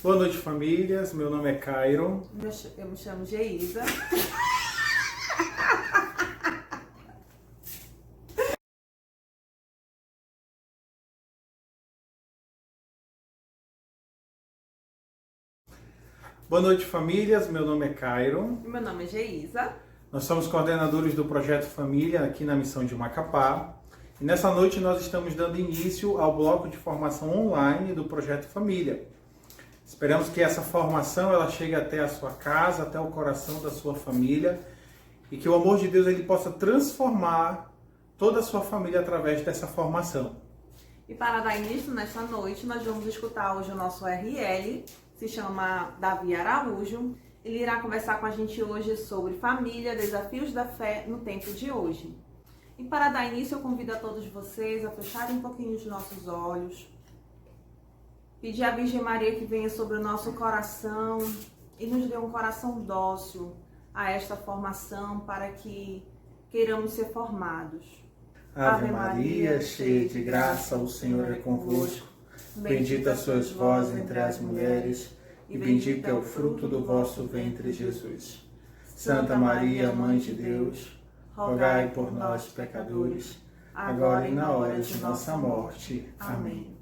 Boa noite, famílias. Meu nome é Cairon. Eu me chamo Geisa. Boa noite, famílias. Meu nome é Cairon. Meu nome é Geisa. Nós somos coordenadores do Projeto Família aqui na Missão de Macapá. E nessa noite nós estamos dando início ao bloco de formação online do Projeto Família. Esperamos que essa formação ela chegue até a sua casa, até o coração da sua família e que o amor de Deus ele possa transformar toda a sua família através dessa formação. E para dar início nesta noite, nós vamos escutar hoje o nosso RL, se chama Davi Araújo. Ele irá conversar com a gente hoje sobre família, desafios da fé no tempo de hoje. E para dar início, eu convido a todos vocês a fecharem um pouquinho os nossos olhos, pedir à Virgem Maria que venha sobre o nosso coração e nos dê um coração dócil a esta formação para que queiramos ser formados. Ave Maria, cheia de graça, o Senhor é convosco. Bendita sois vós entre as mulheres, e bendito é o fruto do vosso ventre, Jesus. Santa Maria, Mãe de Deus, rogai por nós, pecadores, agora e na hora de nossa morte. Amém.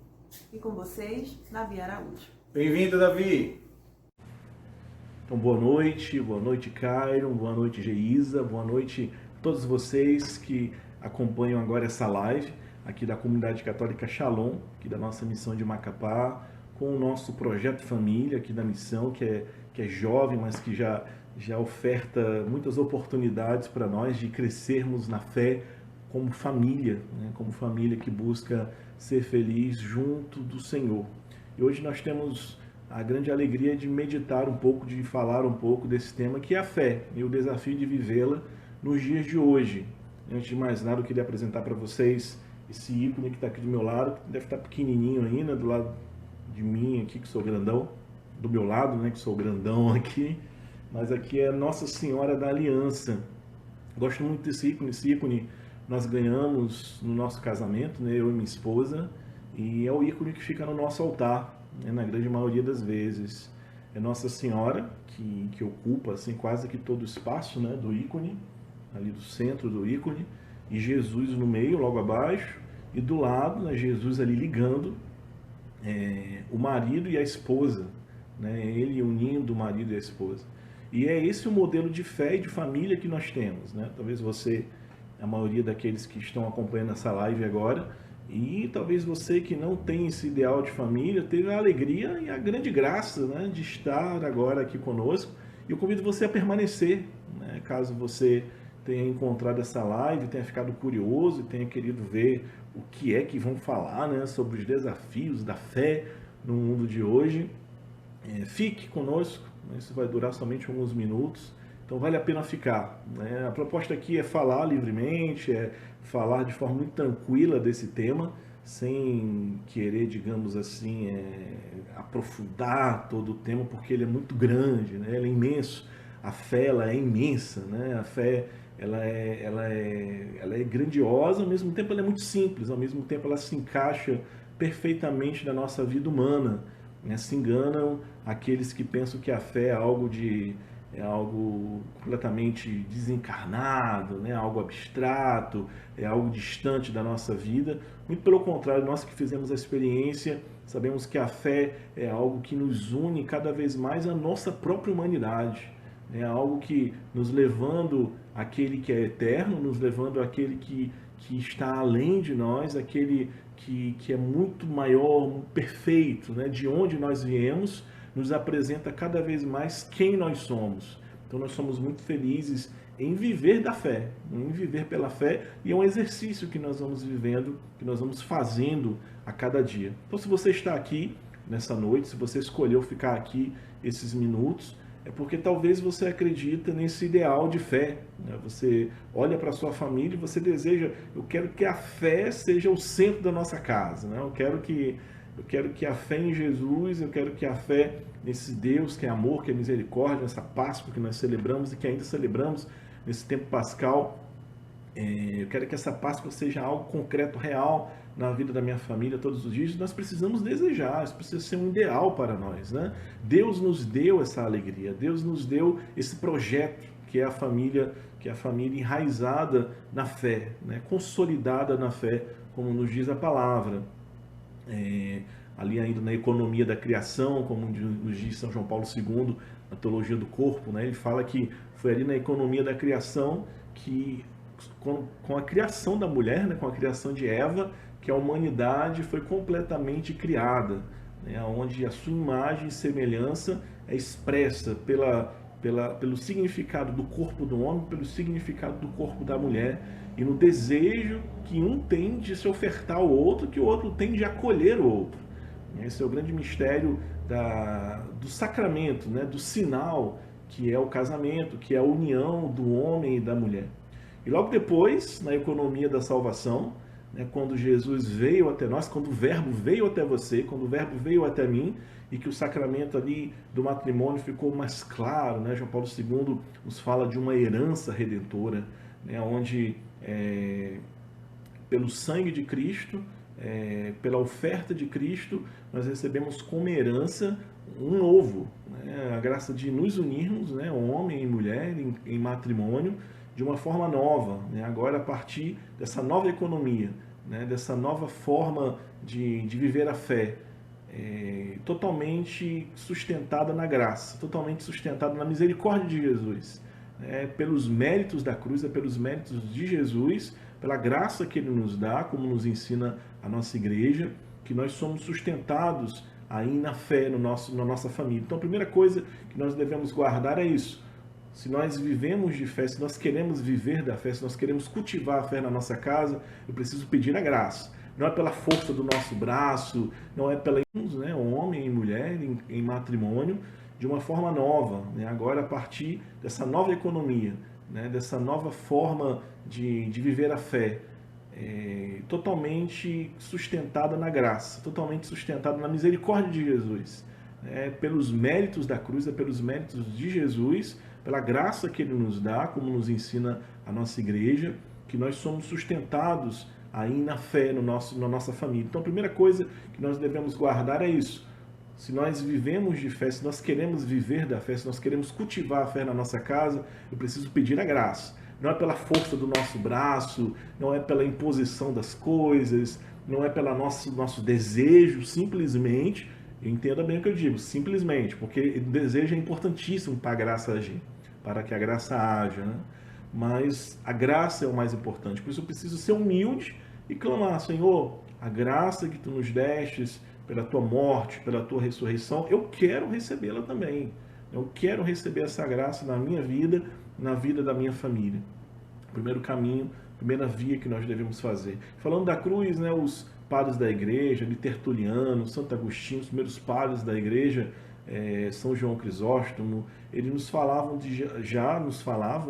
E com vocês, Davi Araújo. Bem-vindo, Davi! Então, boa noite, Cairon, boa noite, Geisa, boa noite a todos vocês que acompanham agora essa live aqui da Comunidade Católica Shalom, aqui da nossa missão de Macapá, com o nosso Projeto Família aqui da missão, que é jovem, mas que já oferta muitas oportunidades para nós de crescermos na fé como família, né? Como família que busca ser feliz junto do Senhor. E hoje nós temos a grande alegria de meditar um pouco, de falar um pouco desse tema que é a fé e o desafio de vivê-la nos dias de hoje. Antes de mais nada, eu queria apresentar para vocês esse ícone que está aqui do meu lado, que deve estar pequenininho ainda, do lado de mim aqui, que sou grandão, do meu lado, né, que sou grandão aqui, mas aqui é Nossa Senhora da Aliança. Gosto muito desse ícone. Esse ícone nós ganhamos no nosso casamento, né, eu e minha esposa, e é o ícone que fica no nosso altar, né, na grande maioria das vezes. É Nossa Senhora, que ocupa assim, quase que todo o espaço, né, do ícone, ali do centro do ícone, e Jesus no meio, logo abaixo, e do lado, né, Jesus ali ligando o marido e a esposa, né, ele unindo o marido e a esposa. E é esse o modelo de fé e de família que nós temos, né? Talvez você, a maioria daqueles que estão acompanhando essa live agora, e talvez você que não tem esse ideal de família, teve a alegria e a grande graça, né, de estar agora aqui conosco. E eu convido você a permanecer, né, caso você tenha encontrado essa live, tenha ficado curioso e tenha querido ver o que é que vão falar, né, sobre os desafios da fé no mundo de hoje. Fique conosco, né, isso vai durar somente alguns minutos, então vale a pena ficar, né? A proposta aqui é falar livremente, é falar de forma muito tranquila desse tema, sem querer, digamos assim, aprofundar todo o tema, porque ele é muito grande, né? Ele é imenso. A fé ela é imensa, né? A fé ela é grandiosa, ao mesmo tempo ela é muito simples, ao mesmo tempo ela se encaixa perfeitamente na nossa vida humana, né? Se enganam aqueles que pensam que a fé é algo completamente desencarnado, né? Algo abstrato, é algo distante da nossa vida. Muito pelo contrário, nós que fizemos a experiência, sabemos que a fé é algo que nos une cada vez mais à nossa própria humanidade. É algo que nos levando àquele que é eterno, nos levando àquele que está além de nós, aquele que é muito maior, perfeito, né? De onde nós viemos, nos apresenta cada vez mais quem nós somos. Então nós somos muito felizes em viver da fé, em viver pela fé, e é um exercício que nós vamos vivendo, que nós vamos fazendo a cada dia. Então se você está aqui nessa noite, se você escolheu ficar aqui esses minutos, é porque talvez você acredita nesse ideal de fé, né? Você olha para a sua família e você deseja, eu quero que a fé seja o centro da nossa casa, né? Eu quero que a fé em Jesus, eu quero que a fé nesse Deus que é amor, que é misericórdia, nessa Páscoa que nós celebramos e que ainda celebramos nesse tempo pascal, eu quero que essa Páscoa seja algo concreto, real na vida da minha família todos os dias, nós precisamos desejar, isso precisa ser um ideal para nós, né? Deus nos deu essa alegria, Deus nos deu esse projeto que é a família enraizada na fé, né? Consolidada na fé, como nos diz a palavra. Ali ainda na economia da criação, como nos diz São João Paulo II, na teologia do corpo, né? Ele fala que foi ali na economia da criação que, com a criação da mulher, né? Com a criação de Eva, que a humanidade foi completamente criada, né? Onde a sua imagem e semelhança é expressa pelo significado do corpo do homem, pelo significado do corpo da mulher, e no desejo que um tem de se ofertar ao outro, que o outro tem de acolher o outro. Esse é o grande mistério do sacramento, né? Do sinal que é o casamento, que é a união do homem e da mulher. E logo depois, na economia da salvação, né? Quando Jesus veio até nós, quando o Verbo veio até você, quando o Verbo veio até mim, e que o sacramento ali do matrimônio ficou mais claro, né? João Paulo II nos fala de uma herança redentora, né? Onde pelo sangue de Cristo, pela oferta de Cristo, nós recebemos como herança um novo, né? A graça de nos unirmos, né? Homem e mulher em matrimônio, de uma forma nova, né? Agora a partir dessa nova economia, né? Dessa nova forma de viver a fé, totalmente sustentada na graça, totalmente sustentada na misericórdia de Jesus, pelos méritos da cruz, pelos méritos de Jesus, pela graça que Ele nos dá, como nos ensina a nossa igreja, que nós somos sustentados aí na fé, na nossa família. Então a primeira coisa que nós devemos guardar é isso. Se nós vivemos de fé, se nós queremos viver da fé, se nós queremos cultivar a fé na nossa casa, eu preciso pedir a graça. Não é pela força do nosso braço, não é pela, né, homem e mulher em matrimônio, de uma forma nova, né? Agora a partir dessa nova economia, né? Dessa nova forma de viver a fé, totalmente sustentada na graça, totalmente sustentada na misericórdia de Jesus, pelos méritos da cruz, pelos méritos de Jesus, pela graça que Ele nos dá, como nos ensina a nossa igreja, que nós somos sustentados aí na fé, na nossa família. Então a primeira coisa que nós devemos guardar é isso. Se nós vivemos de fé, se nós queremos viver da fé, se nós queremos cultivar a fé na nossa casa, eu preciso pedir a graça. Não é pela força do nosso braço, não é pela imposição das coisas, não é pelo nosso desejo, simplesmente, entenda bem o que eu digo, simplesmente, porque o desejo é importantíssimo para a graça agir, para que a graça haja, né? Mas a graça é o mais importante, por isso eu preciso ser humilde e clamar: Senhor, a graça que Tu nos destes, pela Tua morte, pela Tua ressurreição, eu quero recebê-la também. Eu quero receber essa graça na minha vida, na vida da minha família. Primeiro caminho, primeira via que nós devemos fazer. Falando da cruz, né, os padres da igreja, de Tertuliano, Santo Agostinho, os primeiros padres da igreja, São João Crisóstomo, eles nos falavam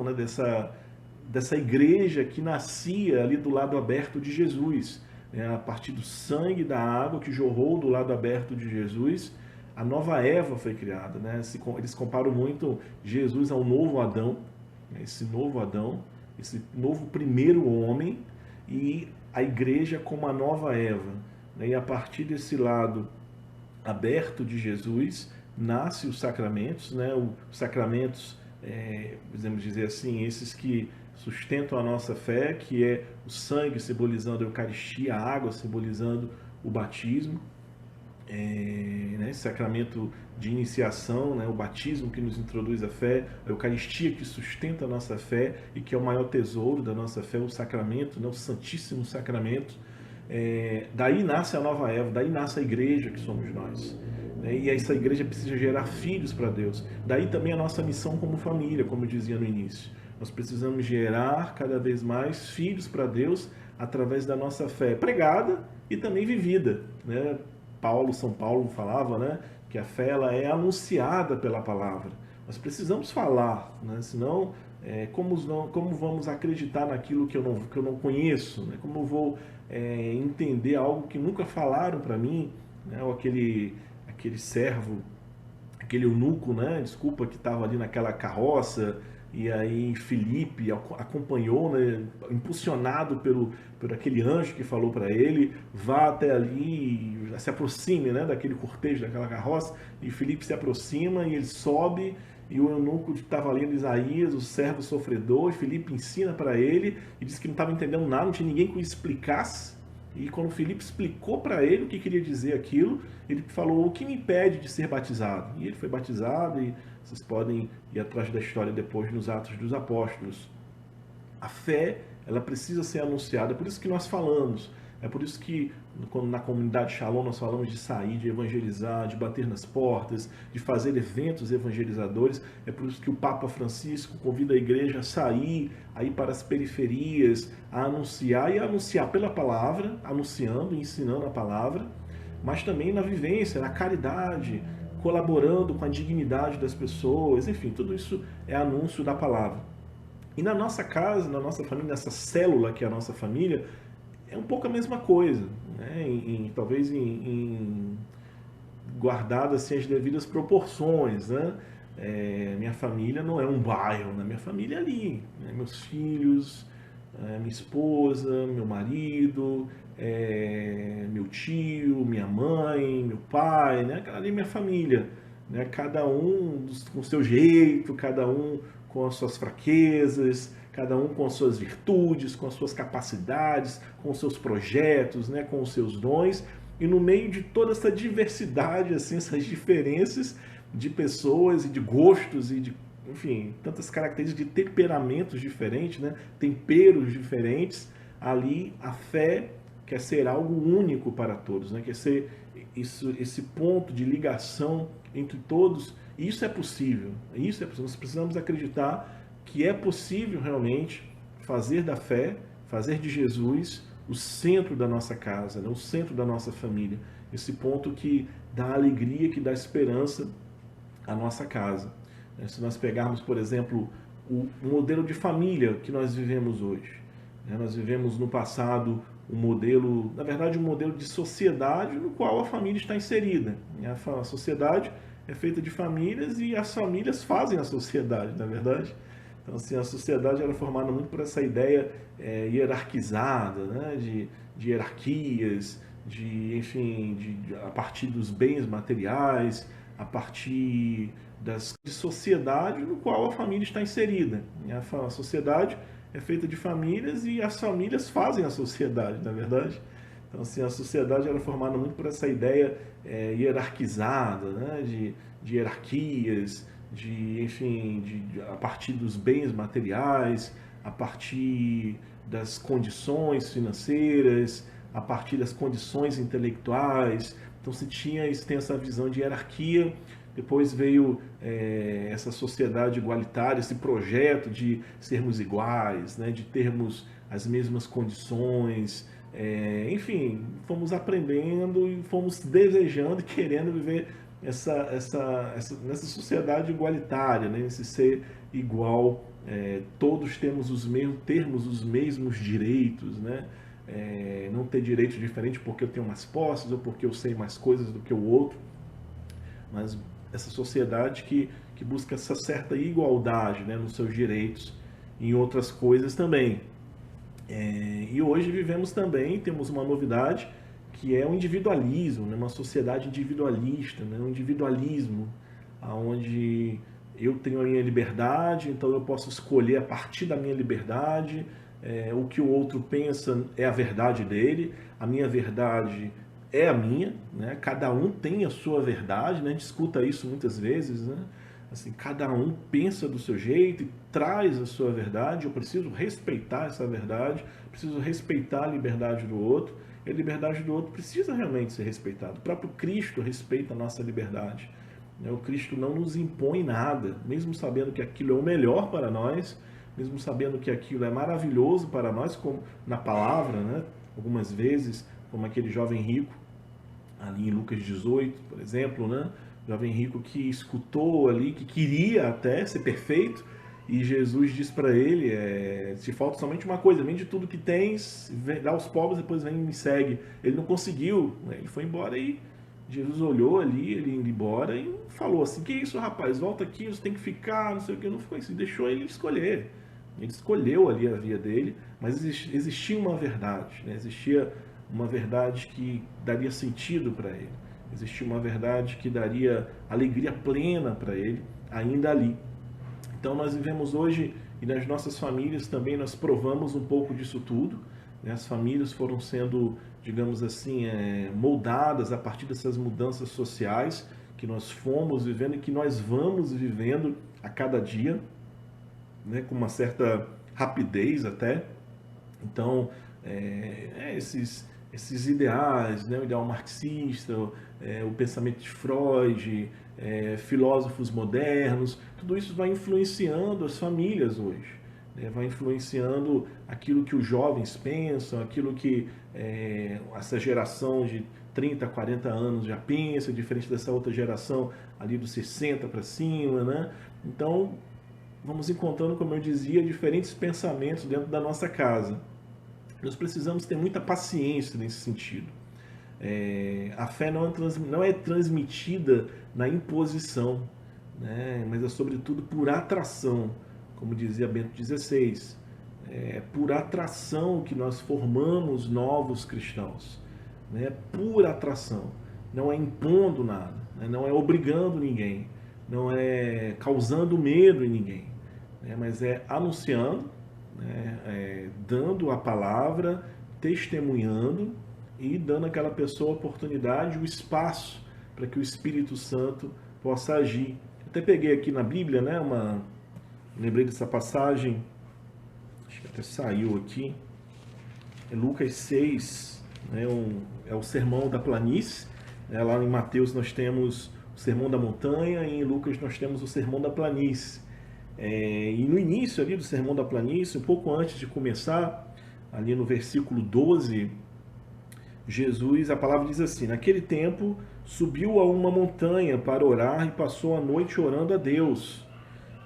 né, dessa igreja que nascia ali do lado aberto de Jesus, a partir do sangue da água que jorrou do lado aberto de Jesus, a nova Eva foi criada, né? Eles comparam muito Jesus ao novo Adão, esse novo primeiro homem, e a igreja como a nova Eva, né? E a partir desse lado aberto de Jesus nasce os sacramentos, né? Os sacramentos, podemos dizer assim, esses que sustentam a nossa fé, que é o sangue simbolizando a Eucaristia, a água simbolizando o batismo, né, sacramento de iniciação, né, o batismo que nos introduz a fé, a Eucaristia que sustenta a nossa fé e que é o maior tesouro da nossa fé, o sacramento, né, o Santíssimo Sacramento. Daí nasce a nova Eva, daí nasce a igreja que somos nós, né, e essa igreja precisa gerar filhos para Deus. Daí também a nossa missão como família, como eu dizia no início. Nós precisamos gerar cada vez mais filhos para Deus através da nossa fé pregada e também vivida, né? São Paulo falava, né, que a fé ela é anunciada pela palavra. Nós precisamos falar, né? Senão, como vamos acreditar naquilo que eu não conheço? Né? Como eu vou entender algo que nunca falaram para mim? Né? Ou aquele servo, aquele eunuco, né? Desculpa, que estava ali naquela carroça, E aí Filipe acompanhou, né, impulsionado por aquele anjo que falou para ele, vá até ali, se aproxime, né, daquele cortejo, daquela carroça, e Filipe se aproxima e ele sobe, e o eunuco estava lendo Isaías, o servo sofredor, e Filipe ensina para ele, e disse que não estava entendendo nada, não tinha ninguém que o explicasse, e quando Filipe explicou para ele o que queria dizer aquilo, ele falou, o que me impede de ser batizado? E ele foi batizado, e vocês podem ir atrás da história depois nos Atos dos Apóstolos. A fé, ela precisa ser anunciada, é por isso que nós falamos, é por isso que quando na comunidade Shalom nós falamos de sair, de evangelizar, de bater nas portas, de fazer eventos evangelizadores, é por isso que o Papa Francisco convida a igreja a sair, a ir para as periferias, a anunciar, e a anunciar pela palavra, anunciando e ensinando a palavra, mas também na vivência, na caridade, colaborando com a dignidade das pessoas, enfim, tudo isso é anúncio da palavra. E na nossa casa, na nossa família, nessa célula que é a nossa família, é um pouco a mesma coisa, né? Talvez guardado assim as devidas proporções, né? Minha família não é um bairro, né? Minha família é ali, né? Meus filhos, minha esposa, meu marido, meu tio, minha mãe, meu pai, né? Aquela ali é minha família, né? Cada um com o seu jeito, cada um com as suas fraquezas, cada um com as suas virtudes, com as suas capacidades, com os seus projetos, né, com os seus dons, e no meio de toda essa diversidade, assim, essas diferenças de pessoas e de gostos e de, enfim, tantas características de temperamentos diferentes, né, temperos diferentes, ali a fé quer ser algo único para todos, né, quer ser esse ponto de ligação entre todos, e isso é possível, nós precisamos acreditar que é possível realmente fazer da fé, fazer de Jesus o centro da nossa casa, né? O centro da nossa família. Esse ponto que dá alegria, que dá esperança à nossa casa. Se nós pegarmos, por exemplo, o modelo de família que nós vivemos hoje. Nós vivemos no passado um modelo, na verdade, um modelo de sociedade no qual a família está inserida. A sociedade é feita de famílias e as famílias fazem a sociedade, na verdade. Então, assim, a sociedade era formada muito por essa ideia hierarquizada, né? de hierarquias, a partir dos bens materiais, a partir de sociedade no qual a família está inserida. A sociedade é feita de famílias e as famílias fazem a sociedade, na verdade. Então, assim, a sociedade era formada muito por essa ideia hierarquizada, né? de hierarquias, a partir dos bens materiais, a partir das condições financeiras, a partir das condições intelectuais. Então se tem essa visão de hierarquia. Depois veio essa sociedade igualitária, esse projeto de sermos iguais, né, de termos as mesmas condições. Fomos aprendendo e fomos desejando e querendo viver nessa sociedade igualitária, né? Esse ser igual, todos termos os mesmos direitos, né? Não ter direitos diferentes porque eu tenho mais posses ou porque eu sei mais coisas do que o outro, mas essa sociedade que busca essa certa igualdade, né, nos seus direitos e em outras coisas também. E hoje temos uma novidade, que é o individualismo, né? Uma sociedade individualista, né? Um individualismo onde eu tenho a minha liberdade, então eu posso escolher a partir da minha liberdade, o que o outro pensa é a verdade dele, a minha verdade é a minha, né? Cada um tem a sua verdade, né? A gente escuta isso muitas vezes, né? Assim, cada um pensa do seu jeito e traz a sua verdade, eu preciso respeitar essa verdade, preciso respeitar a liberdade do outro, e a liberdade do outro precisa realmente ser respeitada. O próprio Cristo respeita a nossa liberdade. O Cristo não nos impõe nada, mesmo sabendo que aquilo é o melhor para nós, mesmo sabendo que aquilo é maravilhoso para nós, como na palavra, né? Algumas vezes, como aquele jovem rico, ali em Lucas 18, por exemplo, né? Jovem rico que escutou ali, que queria até ser perfeito, e Jesus diz para ele, te falta somente uma coisa, vende tudo que tens, dá aos pobres, depois vem e me segue. Ele não conseguiu, né? Ele foi embora e Jesus olhou ali, ele indo embora, e falou assim: que isso, rapaz, volta aqui, você tem que ficar, não sei o que. Não ficou assim, deixou ele escolher. Ele escolheu ali a via dele, mas existia uma verdade, né? Existia uma verdade que daria sentido para ele. Existia uma verdade que daria alegria plena para ele, ainda ali. Então nós vivemos hoje, e nas nossas famílias também nós provamos um pouco disso tudo, né? As famílias foram sendo, digamos assim, moldadas a partir dessas mudanças sociais que nós fomos vivendo e que nós vamos vivendo a cada dia, né? Com uma certa rapidez até. Então, esses ideais, né? O ideal marxista, o pensamento de Freud, filósofos modernos, tudo isso vai influenciando as famílias hoje, né? Vai influenciando aquilo que os jovens pensam, aquilo que essa geração de 30, 40 anos já pensa, diferente dessa outra geração ali dos 60 para cima, né? Então, vamos encontrando, como eu dizia, diferentes pensamentos dentro da nossa casa. Nós precisamos ter muita paciência nesse sentido. A fé não é transmitida na imposição, né? Mas é sobretudo por atração, como dizia Bento XVI. É por atração que nós formamos novos cristãos, né? Por atração. Não é impondo nada, né? Não é obrigando ninguém, não é causando medo em ninguém, né? Mas é anunciando, né? Dando a palavra, testemunhando e dando àquela pessoa a oportunidade, o espaço para que o Espírito Santo possa agir. Até peguei aqui na Bíblia, né, lembrei dessa passagem, acho que até saiu aqui, é Lucas 6, né, é o Sermão da Planície, né? Lá em Mateus nós temos o Sermão da Montanha e em Lucas nós temos o Sermão da Planície. E no início ali do Sermão da Planície, um pouco antes de começar, ali no versículo 12, Jesus, a palavra diz assim: naquele tempo subiu a uma montanha para orar e passou a noite orando a Deus.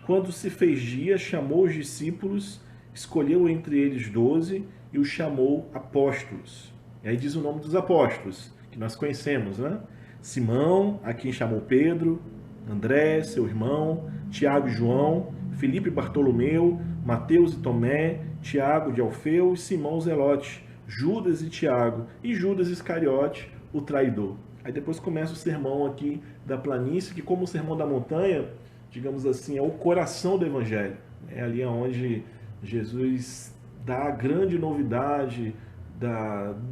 Quando se fez dia, chamou os discípulos, escolheu entre eles 12 e os chamou apóstolos. E aí diz o nome dos apóstolos, que nós conhecemos, né? Simão, a quem chamou Pedro, André, seu irmão, Tiago e João, Filipe e Bartolomeu, Mateus e Tomé, Tiago de Alfeu e Simão Zelote, Judas e Tiago, e Judas Iscariote, o traidor. Aí depois começa o sermão aqui da planície, que como o sermão da montanha, digamos assim, é o coração do evangelho. É ali onde Jesus dá a grande novidade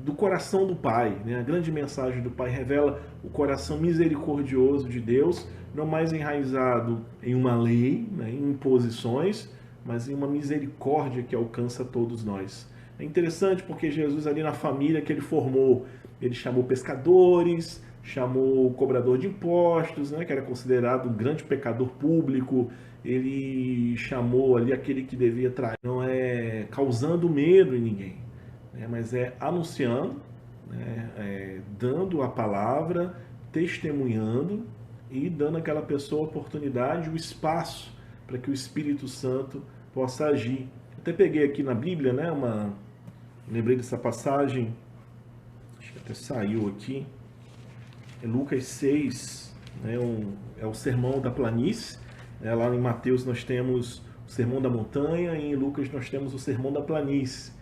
do coração do Pai, né? A grande mensagem do Pai revela o coração misericordioso de Deus, não mais enraizado em uma lei, né, em imposições, mas em uma misericórdia que alcança todos nós. É interessante porque Jesus ali na família que ele formou, ele chamou pescadores, chamou o cobrador de impostos, né, que era considerado um grande pecador público, ele chamou ali aquele que devia trair, não é causando medo em ninguém, né, mas é anunciando, né, dando a palavra, testemunhando e dando àquela pessoa a oportunidade, o espaço para que o Espírito Santo possa agir. Até peguei aqui na Bíblia, né, lembrei dessa passagem, acho que até saiu aqui, é Lucas 6, né, é o Sermão da Planície, né? Lá em Mateus nós temos o Sermão da Montanha e em Lucas nós temos o Sermão da Planície.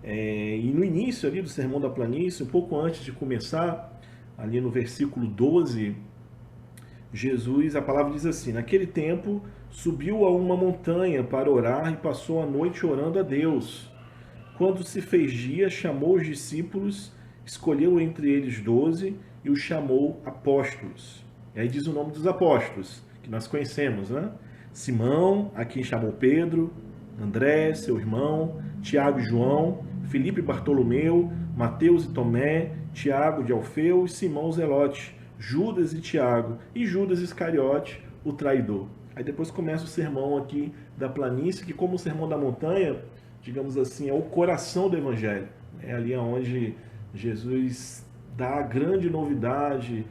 E no início ali do Sermão da Planície, um pouco antes de começar, ali no versículo 12, Jesus, a palavra diz assim: naquele tempo subiu a uma montanha para orar e passou a noite orando a Deus. Quando se fez dia, chamou os discípulos, escolheu entre eles 12 e os chamou apóstolos. E aí diz o nome dos apóstolos, que nós conhecemos, né? Simão, a quem chamou Pedro, André, seu irmão, Tiago e João, Filipe e Bartolomeu, Mateus e Tomé, Tiago de Alfeu e Simão Zelote, Judas e Tiago, e Judas Iscariote, o traidor. Aí depois começa o sermão aqui da planície, que como o sermão da montanha, digamos assim, é o coração do evangelho. É ali onde Jesus dá a grande novidade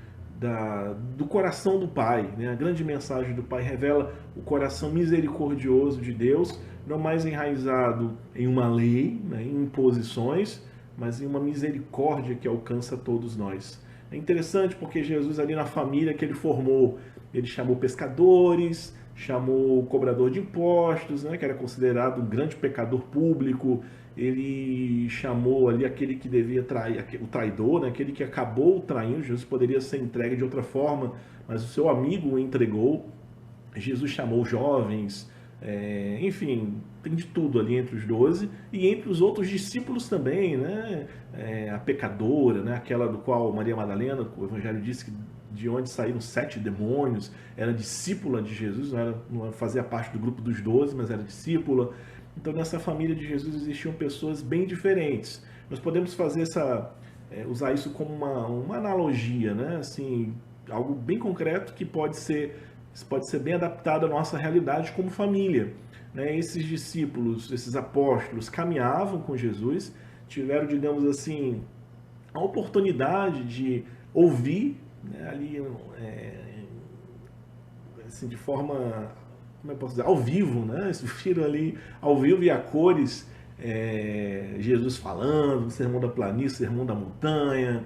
do coração do Pai, né? A grande mensagem do Pai revela o coração misericordioso de Deus, não mais enraizado em uma lei, né, em imposições, mas em uma misericórdia que alcança todos nós. É É interessante porque Jesus ali na família que ele formou, ele chamou pescadores, chamou o cobrador de impostos, né, que era considerado um grande pecador público, ele chamou ali aquele que devia trair, o traidor, né, aquele que acabou traindo. Jesus poderia ser entregue de outra forma, mas o seu amigo o entregou. Jesus chamou jovens, enfim, tem de tudo ali entre os 12 e entre os outros discípulos também, né? A pecadora, né? Aquela do qual Maria Madalena, o Evangelho diz que de onde saíram 7 demônios, era discípula de Jesus, não fazia parte do grupo dos 12, mas era discípula. Então nessa família de Jesus existiam pessoas bem diferentes. Nós podemos fazer usar isso como uma analogia, né? Assim, algo bem concreto que pode ser bem adaptado à nossa realidade como família. Né? Esses discípulos, esses apóstolos caminhavam com Jesus, tiveram, digamos assim, a oportunidade de ouvir, né, ali, assim, de forma, como eu posso dizer, ao vivo, né? Eles viram ali ao vivo e a cores, Jesus falando, o sermão da planície, o sermão da montanha,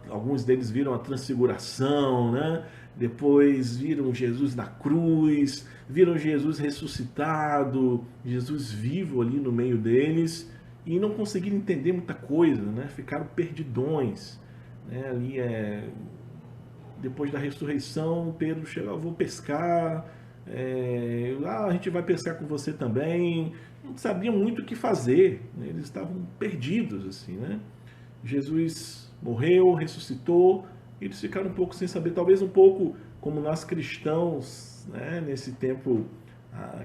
alguns deles viram a transfiguração, né? Depois viram Jesus na cruz, viram Jesus ressuscitado, Jesus vivo ali no meio deles, e não conseguiram entender muita coisa, né? Ficaram perdidões, né? Ali depois da ressurreição, Pedro chegou: eu vou pescar, a gente vai pescar com você também. Não sabiam muito o que fazer, né? Eles estavam perdidos, assim, né? Jesus morreu, ressuscitou, eles ficaram um pouco sem saber, talvez um pouco como nós cristãos, né, nesse tempo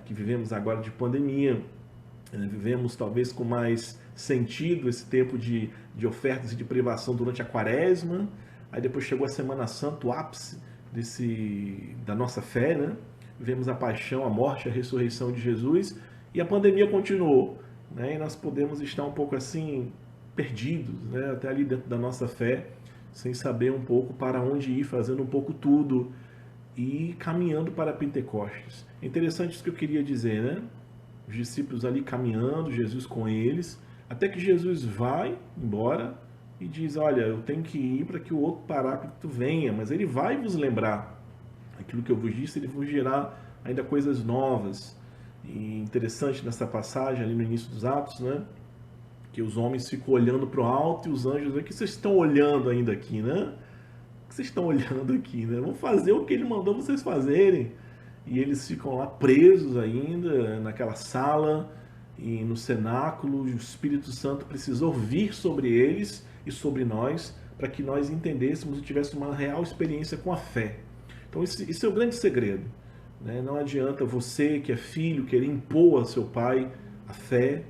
que vivemos agora de pandemia, vivemos talvez com mais sentido esse tempo de ofertas e de privação durante a quaresma. Aí depois chegou a Semana Santa, o ápice da nossa fé, né? Vivemos a paixão, a morte, a ressurreição de Jesus, e a pandemia continuou, né? E nós podemos estar um pouco assim perdidos, né? Até ali dentro da nossa fé, sem saber um pouco para onde ir, fazendo um pouco tudo e caminhando para Pentecostes. É interessante isso que eu queria dizer, né? Os discípulos ali caminhando, Jesus com eles, até que Jesus vai embora e diz: olha, eu tenho que ir para que o outro Paráclito venha, mas ele vai vos lembrar aquilo que eu vos disse, ele vos dirá ainda coisas novas. E interessante nessa passagem ali no início dos Atos, né? Que os homens ficam olhando para o alto e os anjos: o que vocês estão olhando ainda aqui, né? O que vocês estão olhando aqui, né? Vão fazer o que ele mandou vocês fazerem. E eles ficam lá presos ainda naquela sala e no cenáculo. E o Espírito Santo precisou vir sobre eles e sobre nós para que nós entendêssemos e tivéssemos uma real experiência com a fé. Então esse é o grande segredo, né? Não adianta você que é filho querer impor a seu pai a fé.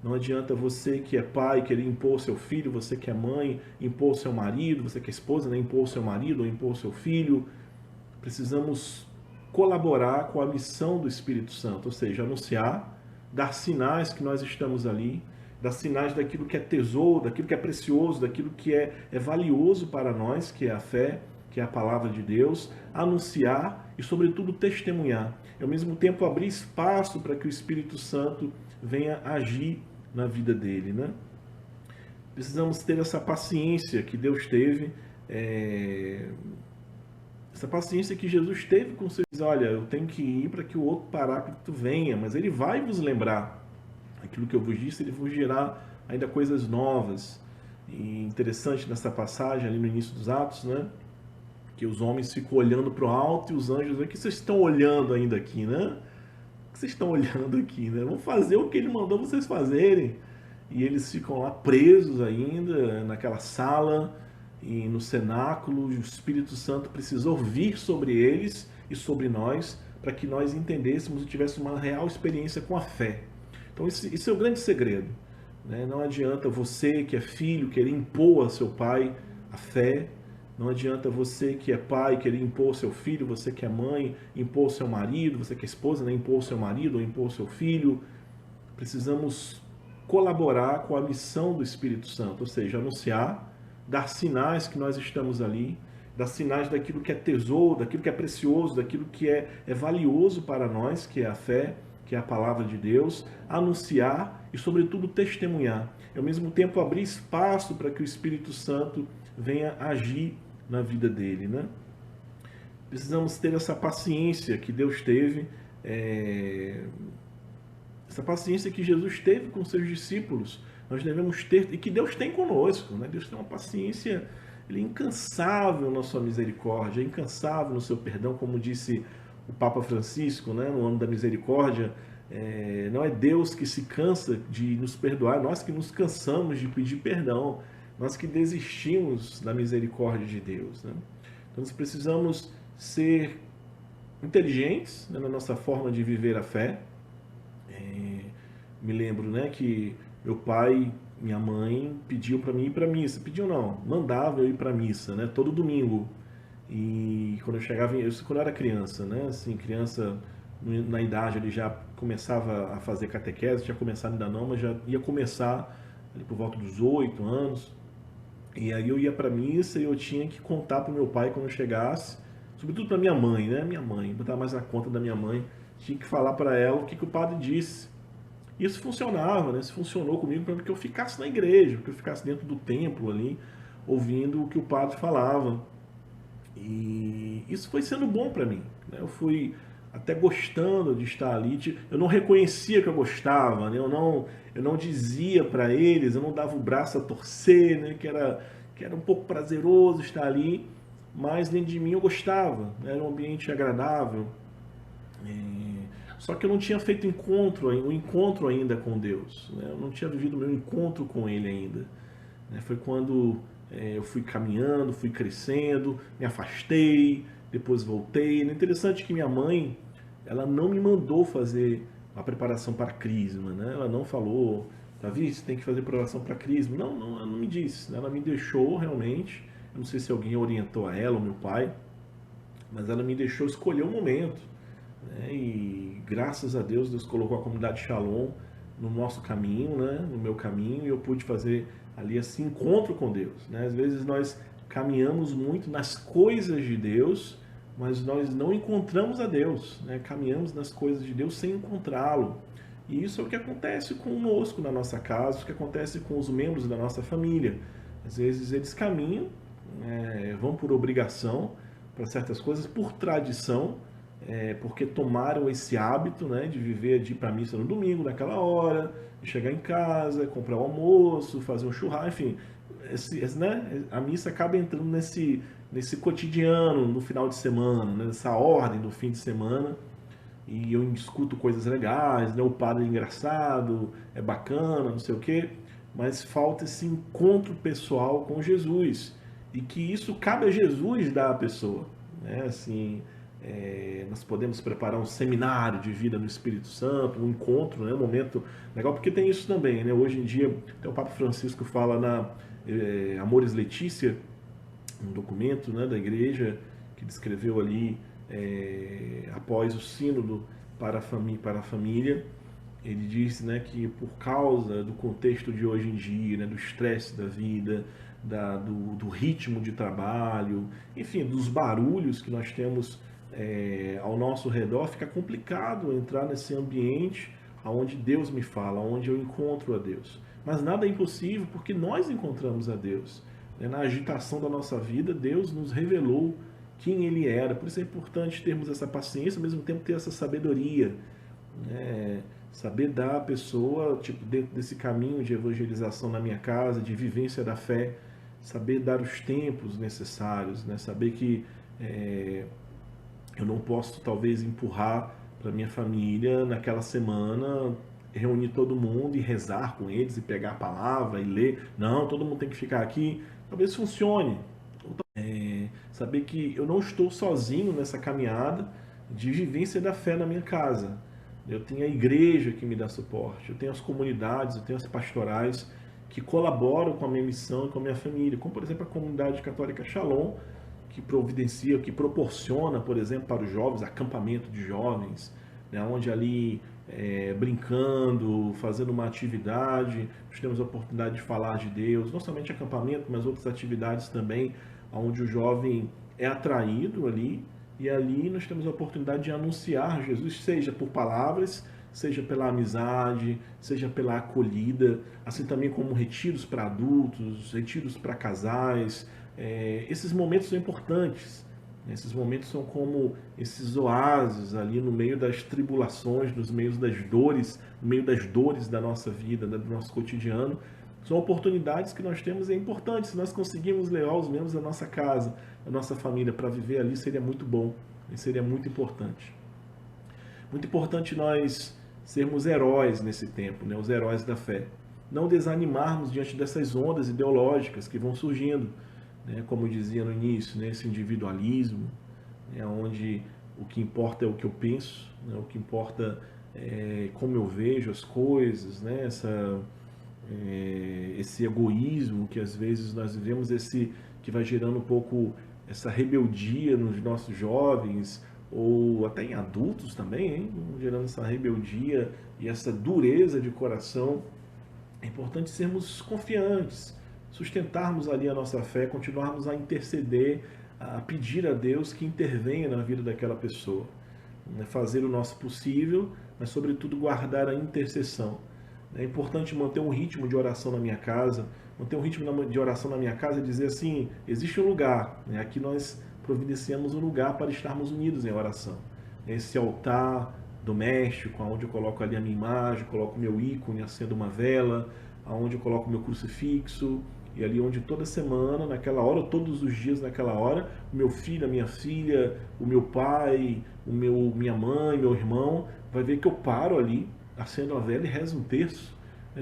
Não adianta você que é pai querer impor o seu filho, você que é mãe impor o seu marido, você que é esposa, né, impor o seu marido ou impor o seu filho. Precisamos colaborar com a missão do Espírito Santo, ou seja, anunciar, dar sinais que nós estamos ali, dar sinais daquilo que é tesouro, daquilo que é precioso, daquilo que é valioso para nós, que é a fé, que é a palavra de Deus, anunciar e, sobretudo, testemunhar. E, ao mesmo tempo, abrir espaço para que o Espírito Santo venha agir na vida dele, né? Precisamos ter essa paciência que Deus teve, essa paciência que Jesus teve com vocês. Olha, eu tenho que ir para que o outro Paráclito venha, mas ele vai vos lembrar aquilo que eu vos disse, ele vos dirá ainda coisas novas. E interessante nessa passagem ali no início dos Atos, né? Que os homens ficam olhando para o alto e os anjos: o que vocês estão olhando ainda aqui, né? O que vocês estão olhando aqui, né? Vão fazer o que ele mandou vocês fazerem. E eles ficam lá presos ainda naquela sala e no cenáculo. E o Espírito Santo precisou vir sobre eles e sobre nós para que nós entendêssemos e tivéssemos uma real experiência com a fé. Então esse é o grande segredo, né? Não adianta você que é filho querer impor a seu pai a fé. Não adianta você que é pai querer impor o seu filho, você que é mãe impor o seu marido, você que é esposa, né, impor o seu marido ou impor o seu filho. Precisamos colaborar com a missão do Espírito Santo, ou seja, anunciar, dar sinais que nós estamos ali, dar sinais daquilo que é tesouro, daquilo que é precioso, daquilo que é valioso para nós, que é a fé, que é a palavra de Deus, anunciar e, sobretudo, testemunhar. E, ao mesmo tempo, abrir espaço para que o Espírito Santo venha agir na vida dele, né? Precisamos ter essa paciência que Deus teve, essa paciência que Jesus teve com seus discípulos. Nós devemos ter, e que Deus tem conosco, né? Deus tem uma paciência, Ele é incansável na sua misericórdia, é incansável no seu perdão, como disse o Papa Francisco, né? No ano da misericórdia. Não é Deus que se cansa de nos perdoar, nós que nos cansamos de pedir perdão, nós que desistimos da misericórdia de Deus, né? Então nós precisamos ser inteligentes, né, na nossa forma de viver a fé. Me lembro, né, que meu pai, minha mãe pediu para mim ir para missa. Pediu não, mandava eu ir para missa, né, todo domingo. E quando eu chegava, quando eu era criança, né, assim, criança na idade ele já começava a fazer catequese, tinha começado ainda não, mas já ia começar ali por volta dos 8 anos. E aí eu ia para missa e eu tinha que contar para o meu pai quando eu chegasse, sobretudo para minha mãe, né, minha mãe, botar mais na conta da minha mãe, tinha que falar para ela o que o padre disse. Isso funcionava, né? Isso funcionou comigo para que eu ficasse na igreja, que eu ficasse dentro do templo ali, ouvindo o que o padre falava. E isso foi sendo bom para mim, né? Eu fui até gostando de estar ali. Eu não reconhecia que eu gostava, né? Eu não dizia para eles, eu não dava o braço a torcer, né? Que era um pouco prazeroso estar ali, mas dentro de mim eu gostava, né? Era um ambiente agradável. Só que eu não tinha feito um encontro ainda com Deus, né? Eu não tinha vivido o meu encontro com Ele ainda, né? Foi quando eu fui caminhando, fui crescendo, me afastei, depois voltei. É interessante que minha mãe, ela não me mandou fazer a preparação para a crisma, né? Ela não falou, Davi, você tem que fazer preparação para a crisma. Não, ela não me disse, né? Ela me deixou realmente, eu não sei se alguém orientou a ela, ou meu pai, mas ela me deixou escolher o momento. E graças a Deus, Deus colocou a comunidade Shalom no nosso caminho, né? No meu caminho, e eu pude fazer ali esse encontro com Deus, né? Às vezes nós caminhamos muito nas coisas de Deus, mas nós não encontramos a Deus, né? Caminhamos nas coisas de Deus sem encontrá-lo. E isso é o que acontece conosco na nossa casa, o que acontece com os membros da nossa família. Às vezes eles caminham, vão por obrigação para certas coisas, por tradição, porque tomaram esse hábito, né, de viver, de ir para a missa no domingo, naquela hora, de chegar em casa, comprar o almoço, fazer um churrasco, enfim. Né, a missa acaba entrando nesse cotidiano, no final de semana, né, nessa ordem do fim de semana, e eu escuto coisas legais, né, o padre é engraçado, é bacana, não sei o quê, mas falta esse encontro pessoal com Jesus, e que isso cabe a Jesus dar à pessoa, né, assim... nós podemos preparar um seminário de vida no Espírito Santo, um encontro, né, um momento legal, porque tem isso também, né? Hoje em dia, até o Papa Francisco fala na Amoris Laetitia, um documento, né, da igreja que descreveu ali após o sínodo para a família, ele disse, né, que por causa do contexto de hoje em dia, né, do estresse da vida, do ritmo de trabalho, enfim, dos barulhos que nós temos ao nosso redor, fica complicado entrar nesse ambiente onde Deus me fala, onde eu encontro a Deus. Mas nada é impossível porque nós encontramos a Deus. Na agitação da nossa vida, Deus nos revelou quem Ele era. Por isso é importante termos essa paciência, ao mesmo tempo ter essa sabedoria. Saber dar à pessoa, dentro desse caminho de evangelização na minha casa, de vivência da fé, saber dar os tempos necessários, né? Saber que eu não posso, talvez, empurrar para minha família naquela semana, reunir todo mundo e rezar com eles e pegar a palavra e ler. Não, todo mundo tem que ficar aqui. Talvez funcione. Saber que eu não estou sozinho nessa caminhada de vivência da fé na minha casa. Eu tenho a igreja que me dá suporte, eu tenho as comunidades, eu tenho as pastorais que colaboram com a minha missão e com a minha família, como, por exemplo, a comunidade católica Shalom, que providencia, que proporciona, por exemplo, para os jovens, acampamento de jovens, né, onde ali, brincando, fazendo uma atividade, nós temos a oportunidade de falar de Deus, não somente acampamento, mas outras atividades também, onde o jovem é atraído ali, e ali nós temos a oportunidade de anunciar Jesus, seja por palavras, seja pela amizade, seja pela acolhida, assim também como retiros para adultos, retiros para casais. Esses momentos são importantes. Esses momentos são como esses oásis ali no meio das tribulações, no meio das dores da nossa vida, do nosso cotidiano. São oportunidades que nós temos e é importante. Se nós conseguirmos levar os membros da nossa casa, da nossa família para viver ali, seria muito bom e seria muito importante. Muito importante nós sermos heróis nesse tempo, né? Os heróis da fé. Não desanimarmos diante dessas ondas ideológicas que vão surgindo, né? Como eu dizia no início, né? Esse individualismo, né? Onde o que importa é o que eu penso, né? O que importa é como eu vejo as coisas, né? Esse egoísmo que às vezes nós vivemos, que vai gerando um pouco essa rebeldia nos nossos jovens, ou até em adultos também, hein? Gerando essa rebeldia e essa dureza de coração. É importante sermos confiantes, sustentarmos ali a nossa fé, continuarmos a interceder, a pedir a Deus que intervenha na vida daquela pessoa, né? Fazer o nosso possível, mas sobretudo guardar a intercessão. É importante manter um ritmo de oração na minha casa. Manter um ritmo de oração na minha casa e dizer assim, existe um lugar, né? Aqui nós providenciamos um lugar para estarmos unidos em oração. Esse altar doméstico, onde eu coloco ali a minha imagem, coloco o meu ícone, acendo uma vela, onde eu coloco o meu crucifixo, e ali onde toda semana, naquela hora, todos os dias naquela hora, o meu filho, a minha filha, o meu pai, minha mãe, meu irmão, vai ver que eu paro ali, acendo a vela e rezo um terço.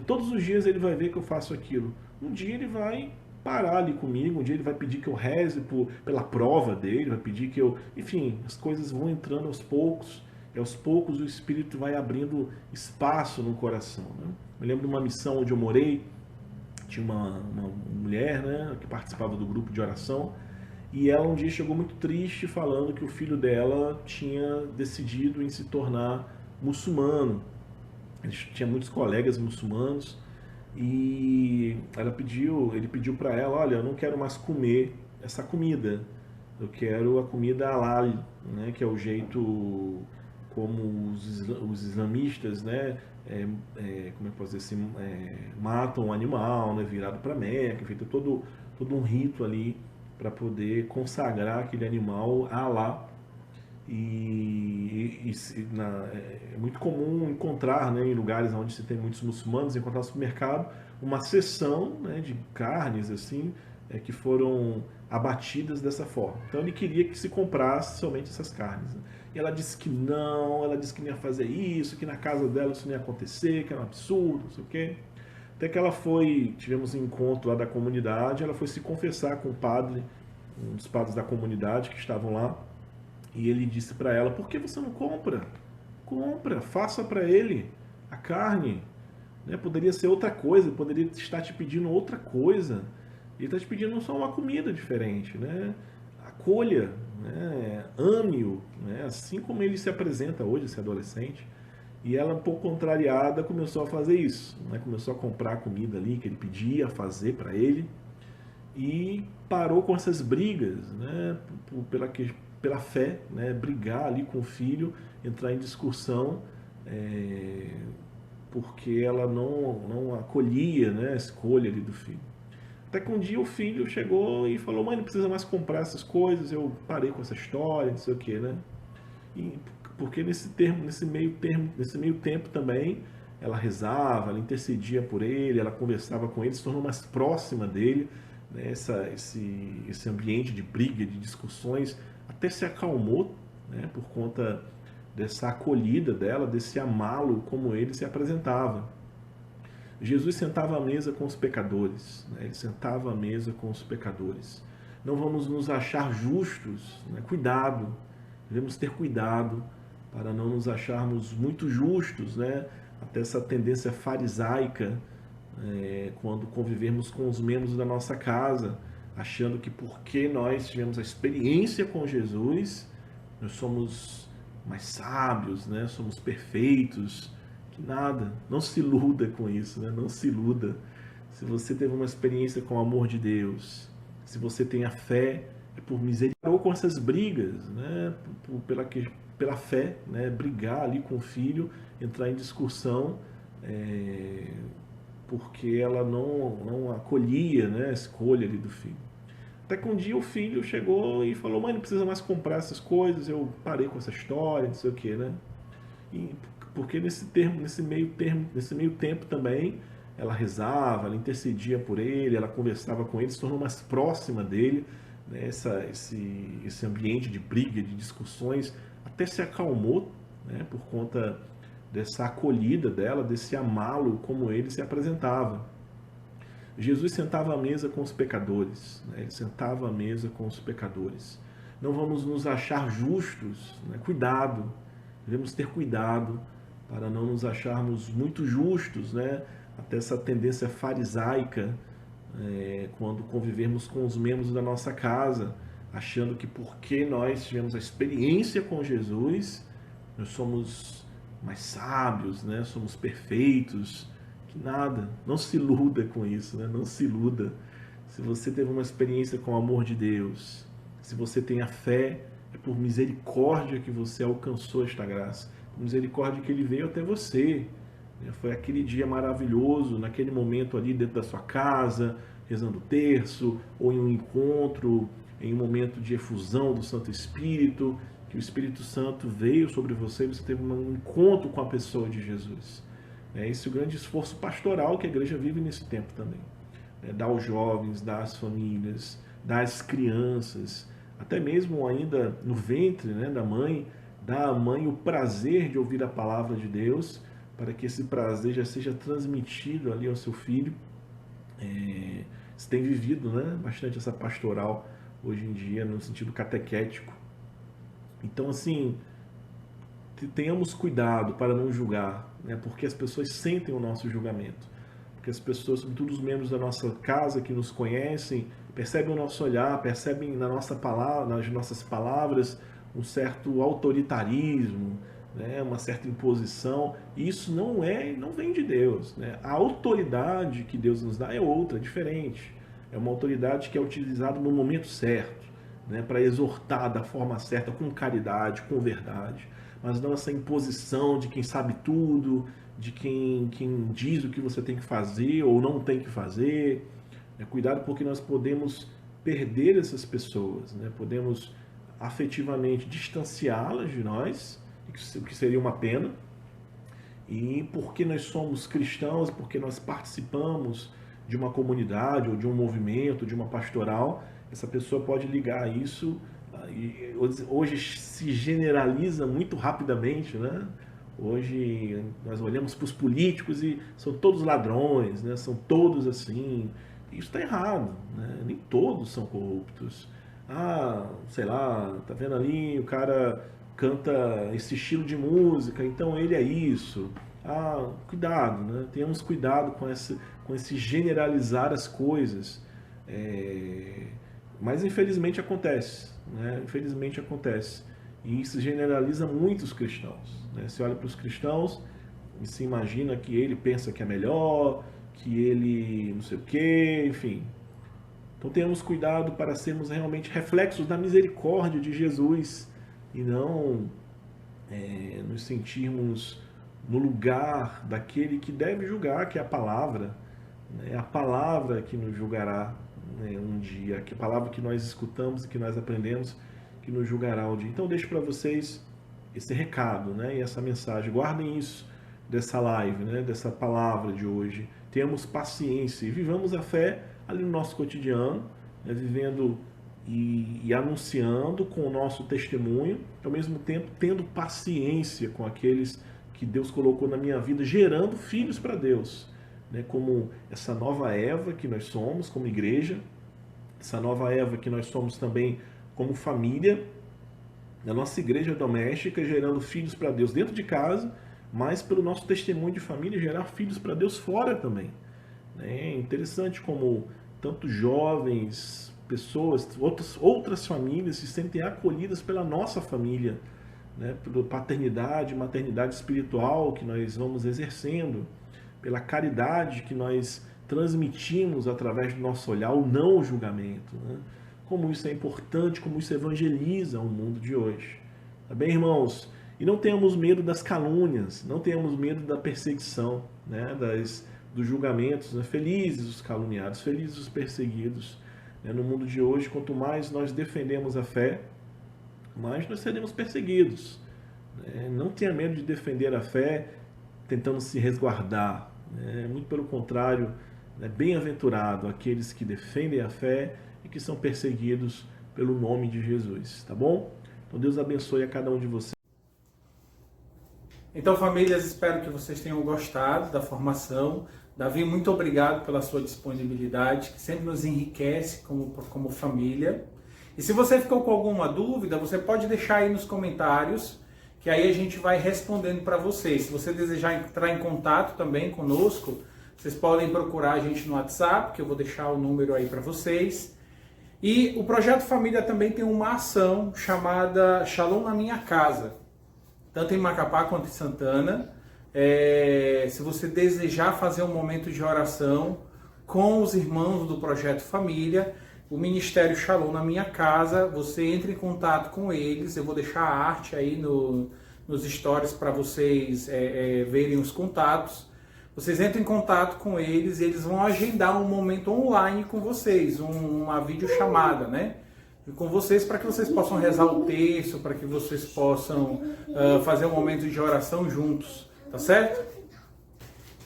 Todos os dias ele vai ver que eu faço aquilo. Um dia ele vai parar ali comigo, um dia ele vai pedir que eu reze pela prova dele, vai pedir que eu... Enfim, as coisas vão entrando aos poucos, e aos poucos o Espírito vai abrindo espaço no coração, né? Eu lembro de uma missão onde eu morei, tinha uma mulher, né, que participava do grupo de oração, e ela um dia chegou muito triste falando que o filho dela tinha decidido em se tornar muçulmano. Ele tinha muitos colegas muçulmanos e ele pediu para ela, olha, eu não quero mais comer essa comida, eu quero a comida halal, né, que é o jeito como os islamistas, né, como é que posso dizer assim, matam um animal, né, virado para Meca, feito todo um rito ali para poder consagrar aquele animal a Allah. É muito comum encontrar, né, em lugares onde se tem muitos muçulmanos, encontrar no supermercado uma seção, né, de carnes assim, que foram abatidas dessa forma. Então ele queria que se comprasse somente essas carnes, né? E ela disse que não ia fazer isso, que na casa dela isso não ia acontecer, que era um absurdo, não sei o quê. Até que tivemos um encontro lá da comunidade, ela foi se confessar com o padre, um dos padres da comunidade que estavam lá. E ele disse para ela, por que você não compra? Compra, faça para ele a carne. Né? Poderia ser outra coisa, poderia estar te pedindo outra coisa. Ele está te pedindo só uma comida diferente. Né? Acolha, né? Ame-o, né? Assim como ele se apresenta hoje, esse adolescente. E ela, um pouco contrariada, começou a fazer isso. Né? Começou a comprar a comida ali que ele pedia, fazer para ele. E parou com essas brigas, né? Pela fé, né? Brigar ali com o filho, entrar em discussão, porque ela não acolhia, né, a escolha ali do filho. Até que um dia o filho chegou e falou, mãe, não precisa mais comprar essas coisas, eu parei com essa história, não sei o que, né? Porque nesse meio tempo também, ela rezava, ela intercedia por ele, ela conversava com ele, se tornou mais próxima dele, né? Esse ambiente de briga, de discussões, até se acalmou, né, por conta dessa acolhida dela, desse amá-lo como ele se apresentava. Jesus sentava à mesa com os pecadores, né? Ele sentava à mesa com os pecadores. Não vamos nos achar justos, né? Cuidado, devemos ter cuidado para não nos acharmos muito justos, né? Até essa tendência farisaica, quando convivermos com os membros da nossa casa, achando que porque nós tivemos a experiência com Jesus, nós somos mais sábios, né? Somos perfeitos. Que nada, não se iluda com isso, né? Não se iluda. Se você teve uma experiência com o amor de Deus, se você tem a fé, é por misericórdia. com essas brigas, né, pela fé, né, brigar ali com o filho, entrar em discussão, porque ela não acolhia, né, a escolha ali do filho. Até que um dia o filho chegou e falou: mãe, não precisa mais comprar essas coisas, eu parei com essa história, não sei o que, né? E porque nesse meio tempo também, ela rezava, ela intercedia por ele, ela conversava com ele, se tornou mais próxima dele, né? Esse ambiente de briga, de discussões, até se acalmou, né? Por conta dessa acolhida dela, desse amá-lo como ele se apresentava. Jesus sentava à mesa com os pecadores, né? Ele sentava à mesa com os pecadores. Não vamos nos achar justos, né? Cuidado, devemos ter cuidado para não nos acharmos muito justos, né? Até essa tendência farisaica, quando convivermos com os membros da nossa casa, achando que porque nós tivemos a experiência com Jesus, nós somos mais sábios, né? Somos perfeitos. Que nada, não se iluda com isso, né? Não se iluda. Se você teve uma experiência com o amor de Deus, se você tem a fé, é por misericórdia que você alcançou esta graça, por misericórdia que Ele veio até você. Foi aquele dia maravilhoso, naquele momento ali dentro da sua casa, rezando o terço, ou em um encontro, em um momento de efusão do Santo Espírito, que o Espírito Santo veio sobre você e você teve um encontro com a pessoa de Jesus. Esse é o grande esforço pastoral que a igreja vive nesse tempo também. Dar aos jovens, dar às famílias, dar às crianças, até mesmo ainda no ventre, né, da mãe, dar à mãe o prazer de ouvir a palavra de Deus, para que esse prazer já seja transmitido ali ao seu filho. Você tem vivido, né, bastante essa pastoral hoje em dia, no sentido catequético. Então, assim, tenhamos cuidado para não julgar, né? Porque as pessoas sentem o nosso julgamento, porque as pessoas, sobretudo os membros da nossa casa que nos conhecem, percebem o nosso olhar, percebem nas nossas palavras um certo autoritarismo, né? Uma certa imposição, e isso não vem de Deus, né? A autoridade que Deus nos dá é outra, é diferente, é uma autoridade que é utilizada no momento certo, né? Para exortar da forma certa, com caridade, com verdade, mas não essa imposição de quem sabe tudo, de quem diz o que você tem que fazer ou não tem que fazer. Cuidado, porque nós podemos perder essas pessoas, né? Podemos afetivamente distanciá-las de nós, o que seria uma pena, e porque nós somos cristãos, porque nós participamos de uma comunidade ou de um movimento, de uma pastoral, essa pessoa pode ligar isso. E hoje se generaliza muito rapidamente, né? Hoje nós olhamos para os políticos e são todos ladrões, né? São todos assim. Isso está errado, né? Nem todos são corruptos. Sei lá, tá vendo ali, o cara canta esse estilo de música, então ele é isso. Cuidado, né? Tenhamos cuidado com esse generalizar as coisas. Mas infelizmente acontece, né? Infelizmente acontece. E isso generaliza muito os cristãos, né? Você olha para os cristãos e se imagina que ele pensa que é melhor, que ele não sei o quê, enfim. Então tenhamos cuidado para sermos realmente reflexos da misericórdia de Jesus e não nos sentirmos no lugar daquele que deve julgar, que é a palavra. É a palavra que nos julgará, né, um dia, que a palavra que nós escutamos e que nós aprendemos, que nos julgará um dia. Então eu deixo para vocês esse recado, né, e essa mensagem. Guardem isso dessa live, né, dessa palavra de hoje. Tenhamos paciência e vivamos a fé ali no nosso cotidiano, né, vivendo e anunciando com o nosso testemunho, ao mesmo tempo tendo paciência com aqueles que Deus colocou na minha vida, gerando filhos para Deus, né, como essa nova Eva que nós somos como igreja, essa nova Eva que nós somos também como família, na nossa igreja doméstica, gerando filhos para Deus dentro de casa, mas pelo nosso testemunho de família, gerar filhos para Deus fora também. É interessante como tantos jovens, pessoas, outras famílias se sentem acolhidas pela nossa família, né? Pela paternidade, maternidade espiritual que nós vamos exercendo, pela caridade que nós transmitimos através do nosso olhar, o não julgamento, né? como isso é importante, como isso evangeliza o mundo de hoje. Tá bem, irmãos? E não tenhamos medo das calúnias, não tenhamos medo da perseguição, né? Dos julgamentos, né? Felizes os caluniados, felizes os perseguidos. Né? No mundo de hoje, quanto mais nós defendemos a fé, mais nós seremos perseguidos. Né? Não tenha medo de defender a fé tentando se resguardar. Né? Muito pelo contrário, né? Bem-aventurado aqueles que defendem a fé e que são perseguidos pelo nome de Jesus. Tá bom? Então Deus abençoe a cada um de vocês. Então, famílias, espero que vocês tenham gostado da formação. Davi, muito obrigado pela sua disponibilidade, que sempre nos enriquece como família. E se você ficou com alguma dúvida, você pode deixar aí nos comentários, que aí a gente vai respondendo para vocês. Se você desejar entrar em contato também conosco, vocês podem procurar a gente no WhatsApp, que eu vou deixar o número aí para vocês. E o Projeto Família também tem uma ação chamada Shalom na Minha Casa, tanto em Macapá quanto em Santana. Se você desejar fazer um momento de oração com os irmãos do Projeto Família, o Ministério Shalom na Minha Casa, você entra em contato com eles. Eu vou deixar a arte aí nos stories para vocês verem os contatos. Vocês entram em contato com eles e eles vão agendar um momento online com vocês, uma videochamada, né? Com vocês, para que vocês possam rezar o texto, para que vocês possam fazer um momento de oração juntos, tá certo?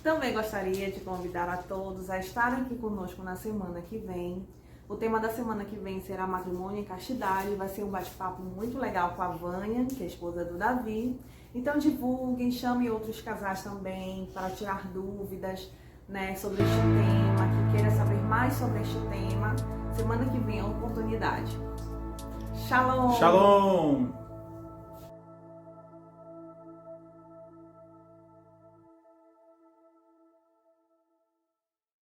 Também gostaria de convidar a todos a estarem aqui conosco na semana que vem. O tema da semana que vem será matrimônio e castidade. Vai ser um bate-papo muito legal com a Vânia, que é a esposa do Davi. Então divulguem, chamem outros casais também para tirar dúvidas, né, sobre este tema, que queira saber mais sobre este tema. Semana que vem é uma oportunidade. Shalom! Shalom!